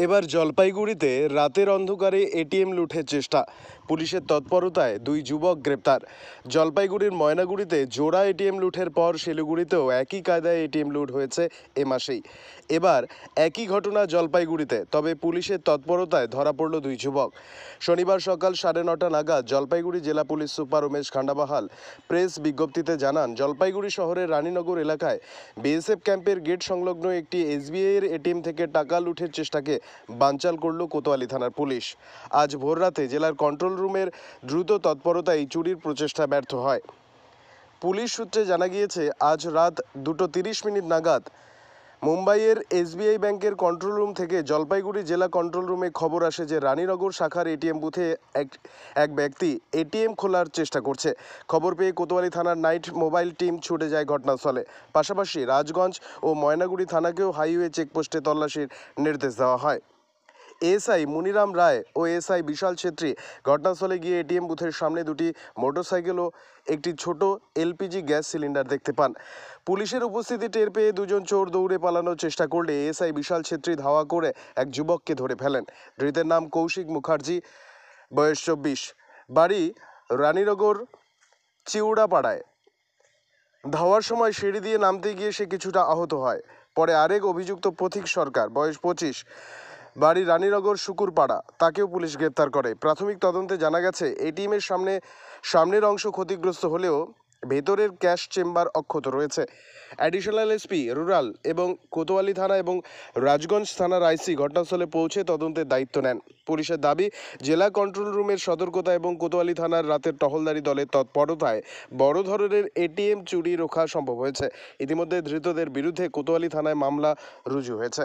এবার জলপাইগুড়িতে রাতের অন্ধকারে এটিএম লুঠের চেষ্টা, পুলিশের তৎপরতায় দুই যুবক গ্রেপ্তার। জলপাইগুড়ির ময়নাগুড়িতে জোড়া এটিএম লুঠের পর শিলিগুড়িতেও একই কায়দায় এটিএম লুট হয়েছে এ মাসেই। এবার একই ঘটনা জলপাইগুড়িতে, তবে পুলিশের তৎপরতায় ধরা পড়ল দুই যুবক। শনিবার সকাল 9:30 নাগাদ জলপাইগুড়ি জেলা পুলিশ সুপার উমেশ খান্ডাবাহাল প্রেস বিজ্ঞপ্তিতে জানান, জলপাইগুড়ি শহরের রানীনগর এলাকায় বিএসএফ ক্যাম্পের গেট সংলগ্ন একটি এসবিআই এর এটিএম থেকে টাকা লুঠের চেষ্টাকে বানচাল করল কোতোয়ালি থানার পুলিশ। আজ ভোররাতে জেলার কন্ট্রোল রুমের দ্রুত তৎপরতায় চুরির প্রচেষ্টা ব্যর্থ হয়। পুলিশ সূত্রে জানা গিয়েছে, আজ রাত 2:30 নাগাদ মুম্বাইয়ের এসবিআই ব্যাংকের কন্ট্রোল রুম থেকে জলপাইগুড়ি জেলা কন্ট্রোল রুমে খবর আসে যে রানীনগর শাখার এটিএম বুথে এক ব্যক্তি এটিএম খোলার চেষ্টা করছে। খবর পেয়ে কোতোয়ালি থানার নাইট মোবাইল টিম ছুটে যায় ঘটনাস্থলে। পাশাপাশি রাজগঞ্জ ও ময়নাগুড়ি থানাকেও হাইওয়ে চেকপোস্টে তল্লাশির নির্দেশ দেওয়া হয়। এএসআই মুনিরাম রায় ও এএসআই বিশাল ছেত্রী ঘটনাস্থলে গিয়ে এটিএম বুথের সামনে দুটি মোটরসাইকেল ও একটি ছোট এলপিজি গ্যাস সিলিন্ডার দেখতে পান। পুলিশের উপস্থিতি টের পেয়ে দুজন চোর দৌড়ে পালানোর চেষ্টা করলে এএসআই বিশাল ছেত্রী ধাওয়া করে এক যুবককে ধরে ফেলেন। ধৃতের নাম কৌশিক মুখার্জি, বয়স 24, বাড়ি রানীনগর চিউড়াপাড়ায়। ধাওয়ার সময় সিঁড়ি দিয়ে নামতে গিয়ে সে কিছুটা আহত হয়। পরে আরেক অভিযুক্ত পথিক সরকার, বয়স 25, বাড়ি রানীনগর শুকুরপাড়া, তাকেও পুলিশ গ্রেপ্তার করে। প্রাথমিক তদন্তে জানা গেছে, এটিএমের সামনের অংশ ক্ষতিগ্রস্ত হলেও ভেতরের ক্যাশ চেম্বার অক্ষত রয়েছে। অ্যাডিশনাল এসপি রুরাল এবং কোতোয়ালি থানা এবং রাজগঞ্জ থানার আইসি ঘটনাস্থলে পৌঁছে তদন্তের দায়িত্ব নেন। পুলিশের দাবি, জেলা কন্ট্রোল রুমের সতর্কতা এবং কোতোয়ালি থানার রাতের টহলদারি দলের তৎপরতায় বড় ধরনের এটিএম চুরি রোখা সম্ভব হয়েছে। ইতিমধ্যে ধৃতদের বিরুদ্ধে কোতোয়ালি থানায় মামলা রুজু হয়েছে।